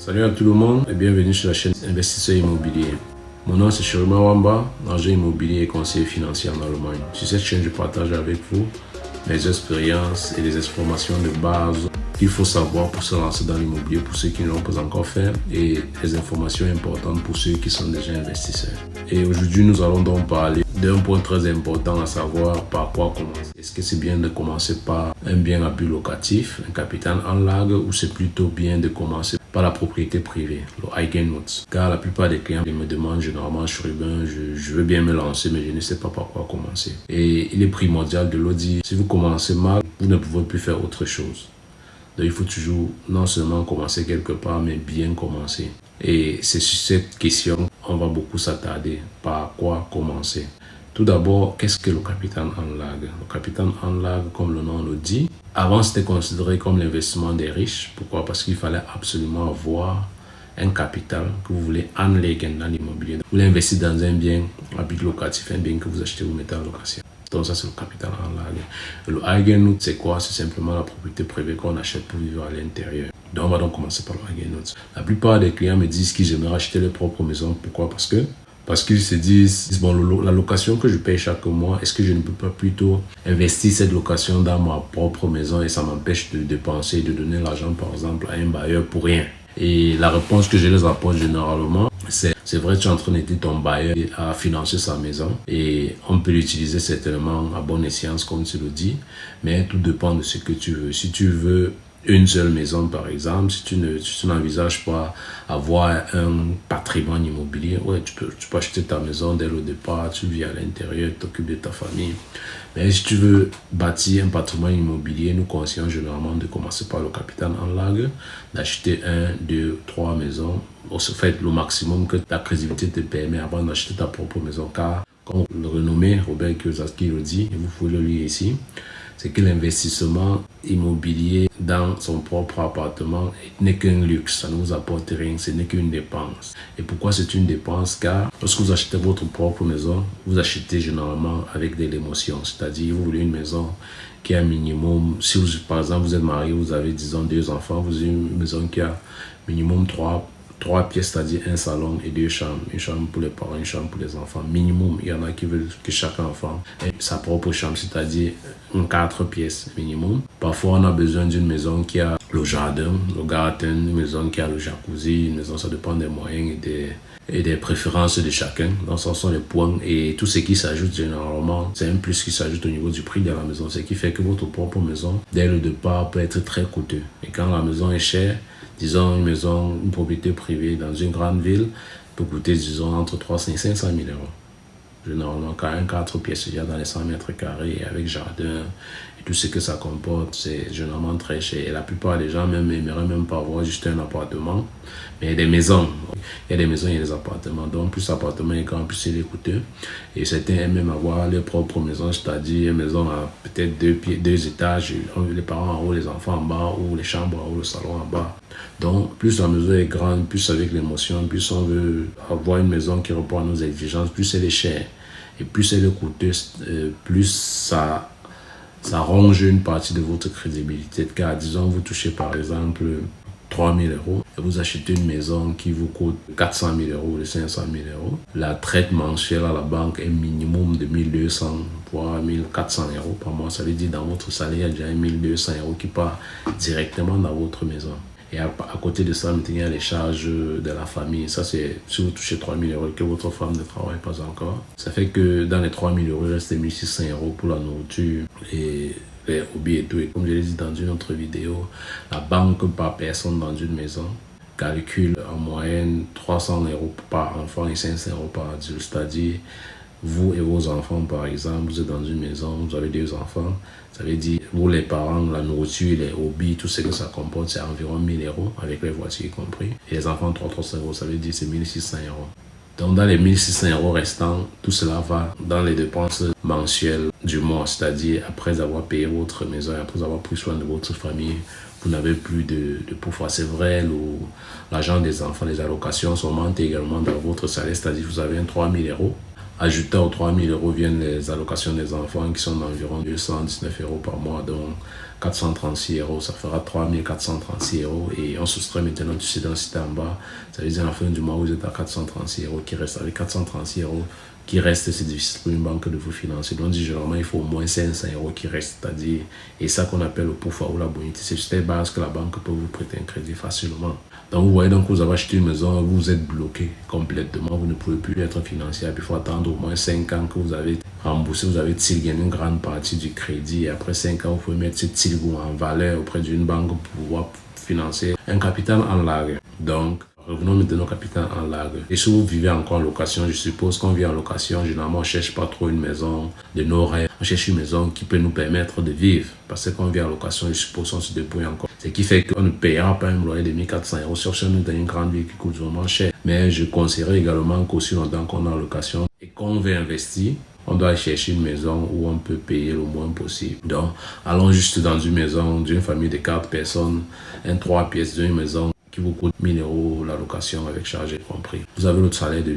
Salut à tout le monde et bienvenue sur la chaîne Investisseur Immobilier. Mon nom c'est Shirima Wamba, agent immobilier et conseiller financier en Allemagne. Sur cette chaîne, je partage avec vous mes expériences et les informations de base qu'il faut savoir pour se lancer dans l'immobilier pour ceux qui ne l'ont pas encore fait et les informations importantes pour ceux qui sont déjà investisseurs. Et aujourd'hui, nous allons donc parler d'un point très important, à savoir par quoi commencer. Est-ce que c'est bien de commencer par un bien à but locatif, un Kapitalanlage, ou c'est plutôt bien de commencer par la propriété privée, le Eigennutz? Car la plupart des clients me demandent généralement, je veux bien me lancer, mais je ne sais pas par quoi commencer. Et il est primordial de le dire, si vous commencez mal, vous ne pouvez plus faire autre chose. Donc il faut toujours non seulement commencer quelque part, mais bien commencer. Et c'est sur cette question on va beaucoup s'attarder. Par quoi commencer? Tout d'abord, qu'est-ce que le Kapitalanlage? Le Kapitalanlage, comme le nom le dit, avant c'était considéré comme l'investissement des riches. Pourquoi? Parce qu'il fallait absolument avoir un capital que vous voulez anlegen dans l'immobilier. Vous voulez investir dans un bien à but locatif, un bien que vous achetez, vous mettez en location. Donc ça c'est le Kapitalanlage. Le Eigennutz, c'est quoi? C'est simplement la propriété privée qu'on achète pour vivre à l'intérieur. Donc on va donc commencer par le Eigennutz. La plupart des clients me disent qu'ils aimeraient acheter leur propre maison. Pourquoi? Parce qu'ils se disent, bon, la location que je paye chaque mois, est-ce que je ne peux pas plutôt investir cette location dans ma propre maison et ça m'empêche de dépenser, de donner l'argent par exemple à un bailleur pour rien? Et la réponse que je les apporte généralement, c'est vrai, tu es en train d'aider ton bailleur à financer sa maison et on peut l'utiliser certainement à bonne escient comme tu le dis, mais tout dépend de ce que tu veux. Si tu veux une seule maison par exemple, si tu n'envisages pas avoir un patrimoine immobilier, ouais, tu peux acheter ta maison dès le départ, tu vis à l'intérieur, tu t'occupes de ta famille. Mais si tu veux bâtir un patrimoine immobilier, nous conseillons généralement de commencer par le Kapitalanlage, d'acheter 1, 2, 3 maisons. En fait, le maximum que ta crédibilité te permet avant d'acheter ta propre maison. Car, comme le renommé Robert Kiyosaki le dit, et vous pouvez le lire ici, c'est que l'investissement immobilier dans son propre appartement n'est qu'un luxe, ça ne vous apporte rien, ce n'est qu'une dépense. Et pourquoi c'est une dépense? Car lorsque vous achetez votre propre maison, vous achetez généralement avec de l'émotion, c'est-à-dire vous voulez une maison qui a un minimum, si vous, par exemple vous êtes marié, vous avez disons 2 enfants, vous avez une maison qui a minimum 3 pièces, c'est-à-dire un salon et 2 chambres. Une chambre pour les parents, une chambre pour les enfants. Minimum, il y en a qui veulent que chaque enfant ait sa propre chambre, c'est-à-dire 4 pièces minimum. Parfois, on a besoin d'une maison qui a le jardin, une maison qui a le jacuzzi, une maison, ça dépend des moyens et des préférences de chacun. Donc, ce sont les points et tout ce qui s'ajoute généralement, c'est un plus qui s'ajoute au niveau du prix de la maison. Ce qui fait que votre propre maison, dès le départ, peut être très coûteux. Et quand la maison est chère, disons une propriété privée dans une grande ville peut coûter, disons, entre 300 et 500 000 euros. Généralement, quand un 4 pièces, il y a dans les 100 mètres carrés avec jardin et tout ce que ça comporte, c'est généralement très cher. Et la plupart des gens même aimeraient même pas avoir juste un appartement, mais il y a des maisons. Il y a des maisons, il y a des appartements. Donc, plus l'appartement est grand, plus il est coûteux. Et certains aiment même avoir leur propre maison, c'est-à-dire une maison à peut-être 2 étages, les parents en haut, les enfants en bas, ou les chambres en haut, le salon en bas. Donc, plus la maison est grande, plus avec l'émotion, plus on veut avoir une maison qui répond à nos exigences, plus elle est chère. Et plus elle est coûteuse, plus ça ronge une partie de votre crédibilité. Car, disons, vous touchez par exemple 3 000 euros et vous achetez une maison qui vous coûte 400 000 euros ou 500 000 euros. La traite mensuelle à la banque est minimum de 1 200 voire 1 400 euros par mois. Ça veut dire dans votre salaire, il y a déjà 1 200 euros qui part directement dans votre maison. Et à côté de ça, maintenant, il y a les charges de la famille. Ça, c'est si vous touchez 3 000 euros et que votre femme ne travaille pas encore. Ça fait que dans les 3 000 euros, il reste 1 600 euros pour la nourriture et les hobbies et tout. Et comme je l'ai dit dans une autre vidéo, la banque par personne dans une maison calcule en moyenne 300 euros par enfant et 500 euros par adulte. C'est-à-dire, vous et vos enfants, par exemple, vous êtes dans une maison, vous avez 2 enfants, ça veut dire, vous les parents, la nourriture, les hobbies, tout ce que ça comporte, c'est environ 1 000 euros, avec les voitures y compris. Et les enfants, 300 euros, ça veut dire c'est 1 600 euros. Donc, dans les 1 600 euros restants, tout cela va dans les dépenses mensuelles du mois, c'est-à-dire après avoir payé votre maison et après avoir pris soin de votre famille, vous n'avez plus de pouvoir. C'est vrai, l'argent des enfants, les allocations sont montent également dans votre salaire, c'est-à-dire que vous avez 3 000 euros. Ajouté aux 3 000 euros viennent les allocations des enfants qui sont d'environ 219 euros par mois, donc 436 euros, ça fera 3 436 euros. Et on soustrait maintenant, tu sais, dans le site en bas, ça veut dire à la fin du mois, vous êtes à 436 euros qui reste. Avec 436 euros qui reste, c'est difficile pour une banque de vous financer. Donc, généralement, il faut au moins 500 euros qui restent, c'est-à-dire, et ça qu'on appelle le pouvoir ou la bonité. C'est juste les bases que la banque peut vous prêter un crédit facilement. Donc, vous voyez, donc, vous avez acheté une maison, vous êtes bloqué complètement, vous ne pouvez plus être financier. Il faut attendre au moins 5 ans que vous avez remboursé, vous avez gagné une grande partie du crédit. Et après 5 ans, vous pouvez mettre ce tilgo en valeur auprès d'une banque pour pouvoir financer un capital en large. Donc, revenons maintenant au capital en large. Et si vous vivez encore en location, je suppose qu'on vit en location, généralement on ne cherche pas trop une maison de nos rêves. On cherche une maison qui peut nous permettre de vivre. Parce qu'on vit en location, je suppose qu'on se débrouille encore. Ce qui fait qu'on ne payera pas un loyer de 1400 euros sur chez nous dans une grande ville qui coûte vraiment cher. Mais je conseillerais également qu'aussi longtemps qu'on est en location et qu'on veut investir, on doit chercher une maison où on peut payer le moins possible. Donc, allons juste dans une maison d'une famille de 4 personnes, un 3 pièces d'une maison qui vous coûte 1000 euros la location avec charge compris. Vous avez votre salaire de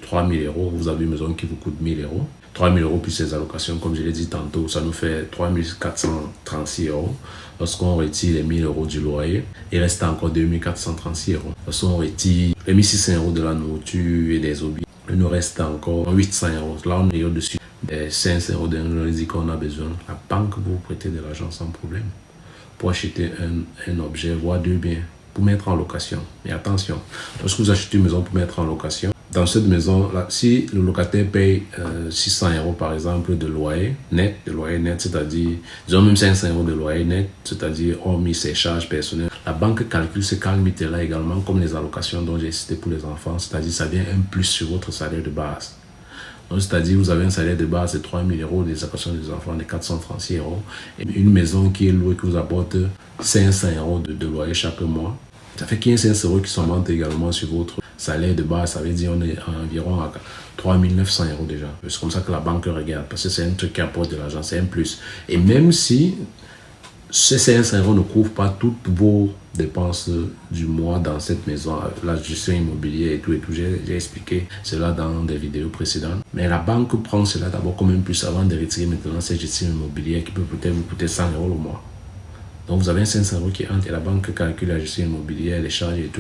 3000 euros, vous avez une maison qui vous coûte 1000 euros. 3000 euros plus les allocations, comme je l'ai dit tantôt, ça nous fait 3436 euros. Lorsqu'on retire les 1000 euros du loyer, il reste encore 2436 euros. Lorsqu'on retire les 1600 euros de la nourriture et des objets, il nous reste encore 800 euros. Là, on est au-dessus des 500 euros de qu'on a besoin. La banque vous prêter de l'argent sans problème pour acheter un objet, voire deux biens, pour mettre en location. Mais attention, lorsque vous achetez une maison pour mettre en location, dans cette maison, là, si le locataire paye 600 euros par exemple de loyer net, c'est-à-dire, disons même 500 euros de loyer net, c'est-à-dire hormis ses charges personnelles, la banque calcule ce calmité-là également comme les allocations dont j'ai cité pour les enfants, c'est-à-dire ça vient un plus sur votre salaire de base. Donc, c'est-à-dire vous avez un salaire de base de 3 000 euros, des allocations des enfants de 436 euros, et une maison qui est louée, qui vous apporte 500 euros de loyer chaque mois. Ça fait 15 euros qui s'augmentent également sur votre salaire de base. Ça veut dire qu'on est environ à 3 900 euros déjà. C'est comme ça que la banque regarde, parce que c'est un truc qui apporte de l'argent, c'est un plus. Et même si ces 500 euros ne couvrent pas toutes vos dépenses du mois dans cette maison, la gestion immobilière et tout, j'ai expliqué cela dans des vidéos précédentes. Mais la banque prend cela d'abord comme un plus avant de retirer maintenant cette gestion immobilière qui peut peut-être vous coûter 100 euros le mois. Donc, vous avez un 500 euros qui entre et la banque calcule la gestion immobilière, les charges et tout.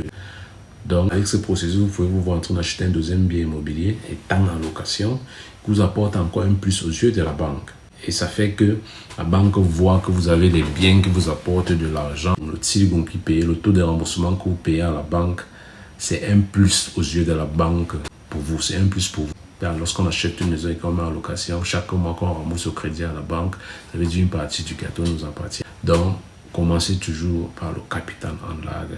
Donc, avec ce processus, vous pouvez vous voir en train d'acheter un deuxième bien immobilier étant en location, qui vous apporte encore un plus aux yeux de la banque. Et ça fait que la banque voit que vous avez des biens qui vous apportent de l'argent. Le tilgon qui paye, le taux de remboursement que vous payez à la banque, c'est un plus aux yeux de la banque pour vous. C'est un plus pour vous. Lorsqu'on achète une maison et qu'on met en location, chaque mois qu'on rembourse au crédit à la banque, ça veut dire une partie du gâteau nous appartient. Donc, commencez toujours par le capital en large,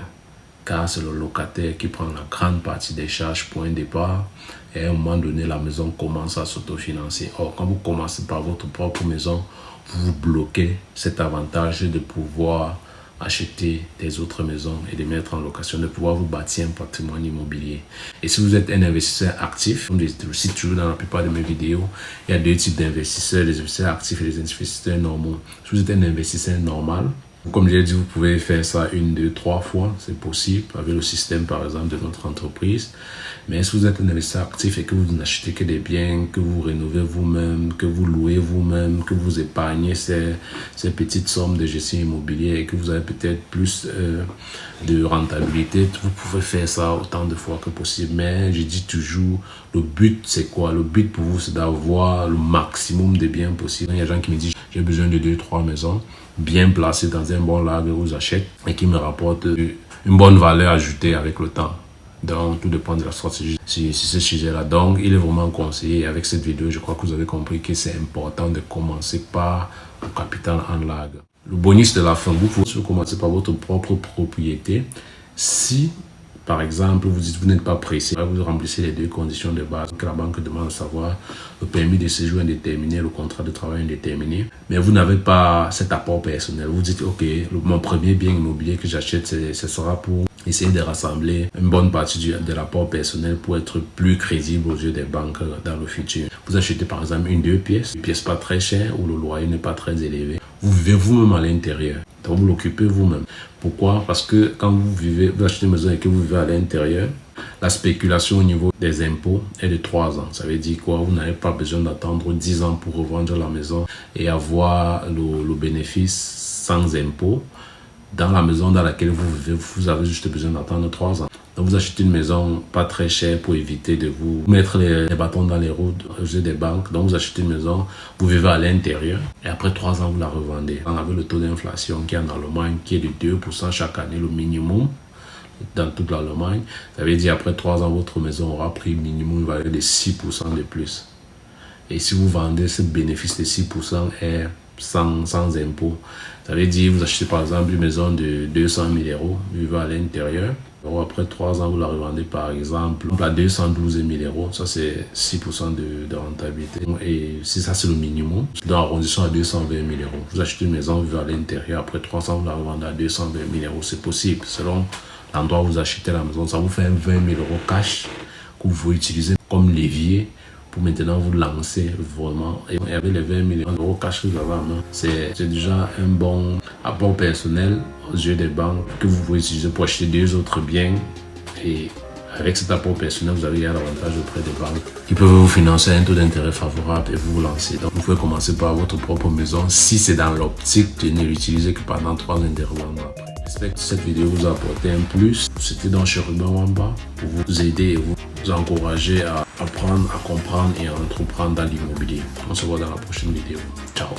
car c'est le locataire qui prend la grande partie des charges pour un départ et à un moment donné, la maison commence à s'autofinancer. Or, quand vous commencez par votre propre maison, vous vous bloquez cet avantage de pouvoir acheter des autres maisons et de mettre en location, de pouvoir vous bâtir un patrimoine immobilier. Et si vous êtes un investisseur actif, comme je le cite toujours dans la plupart de mes vidéos, il y a deux types d'investisseurs, les investisseurs actifs et les investisseurs normaux. Si vous êtes un investisseur normal, comme je l'ai dit, vous pouvez faire ça 1, 2, 3 fois, c'est possible avec le système par exemple de notre entreprise. Mais si vous êtes un investisseur actif et que vous n'achetez que des biens, que vous rénovez vous-même, que vous louez vous-même, que vous épargnez ces petites sommes de gestion immobilière et que vous avez peut-être plus de rentabilité, vous pouvez faire ça autant de fois que possible. Mais je dis toujours, le but c'est quoi? Le but pour vous c'est d'avoir le maximum de biens possible. Il y a des gens qui me disent, j'ai besoin de 2-3 maisons bien placées dans un bon lager où j'achète et qui me rapportent une bonne valeur ajoutée avec le temps. Donc, tout dépend de la stratégie sur ce sujet-là. Donc, il est vraiment conseillé. Avec cette vidéo, je crois que vous avez compris que c'est important de commencer par le capital en large. Le bonus de la fin, vous pouvez commencer par votre propre propriété. Si, par exemple, vous dites que vous n'êtes pas pressé, vous remplissez les deux conditions de base que la banque demande, à savoir le permis de séjour indéterminé, le contrat de travail indéterminé, mais vous n'avez pas cet apport personnel. Vous dites, ok, mon premier bien immobilier que j'achète, ce sera pour essayer de rassembler une bonne partie de l'apport personnel pour être plus crédible aux yeux des banques dans le futur. Vous achetez par exemple une 2 pièces, une pièce pas très chère où le loyer n'est pas très élevé. Vous vivez vous-même à l'intérieur. Donc vous l'occupez vous-même. Pourquoi? Parce que quand vous achetez une maison et que vous vivez à l'intérieur, La spéculation au niveau des impôts est de 3 ans. Ça veut dire quoi? Vous n'avez pas besoin d'attendre 10 ans pour revendre la maison et avoir le bénéfice sans impôts. Dans la maison dans laquelle vous vivez, vous avez juste besoin d'attendre 3 ans. Donc vous achetez une maison pas très chère pour éviter de vous mettre les bâtons dans les roues aux yeux des banques. Donc vous achetez une maison, vous vivez à l'intérieur et après 3 ans vous la revendez. On avait le taux d'inflation qui est en Allemagne qui est de 2% chaque année, le minimum dans toute l'Allemagne. Ça veut dire après 3 ans votre maison aura pris minimum une valeur de 6% de plus. Et si vous vendez, ce bénéfice de 6% est sans impôt. Ça veut dire, vous achetez par exemple une maison de 200 000 euros, vous vivez à l'intérieur. Après 3 ans, vous la revendez par exemple à 212 000 euros. Ça, c'est 6% de rentabilité. Et si ça, c'est le minimum, donc arrondissons à 220 000 euros. Vous achetez une maison, vous vivez à l'intérieur. Après 3 ans, vous la revendez à 220 000 euros. C'est possible. Selon l'endroit où vous achetez la maison, ça vous fait 20 000 euros cash que vous pouvez utiliser comme levier pour maintenant vous lancer vraiment. Et avec les 20 millions d'euros cash que vous avez en main, c'est déjà un bon apport personnel aux yeux des banques que vous pouvez utiliser pour acheter 2 autres biens. Et avec cet apport personnel, vous avez l'avantage auprès des banques qui peuvent vous financer un taux d'intérêt favorable et vous lancer. Donc vous pouvez commencer par votre propre maison si c'est dans l'optique de ne l'utiliser que pendant 3 intervalles après. J'espère que cette vidéo vous a apporté un plus. C'était donc chez Ruben Wamba pour vous aider et vous encourager à apprendre, à comprendre et à entreprendre dans l'immobilier. On se voit dans la prochaine vidéo. Ciao.